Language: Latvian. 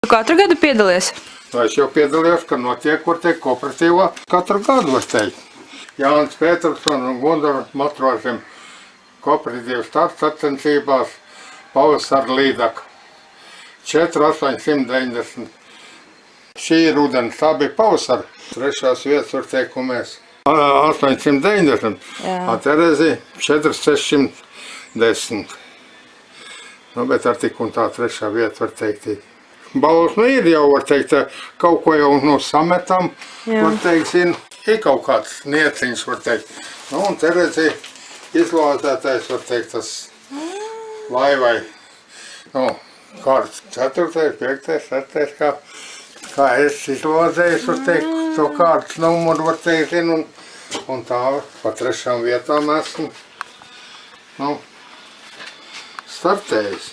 Katru gadu piedalies? Es jau piedalījos, ka notiek, var teikt, kooperatīvā katru gadu, var teikt. Jānis Pētersson un Gundaru Matrošiem kooperatīvas starts sacensībās pavasara līdaka 4,890. Šī rudens, tā bija pavasara. Trešās vietas, var teikt, ko mēs 890, a Terezija 4,610. Nu, bet ar tik un tā trešā vieta, var teikt, balvas ir jau, var teikt, kaut ko jau sametam, var teikt, ir kaut kāds nieciņš, var teikt. Nu, un Terezija izlozētais, var teikt, tas laivai, nu, kārts 4., 5., 6., kā es izlozējis, var teikt, to kārtas numuru, var teikt, un tā pa 3. vietām esmu, nu, startējis.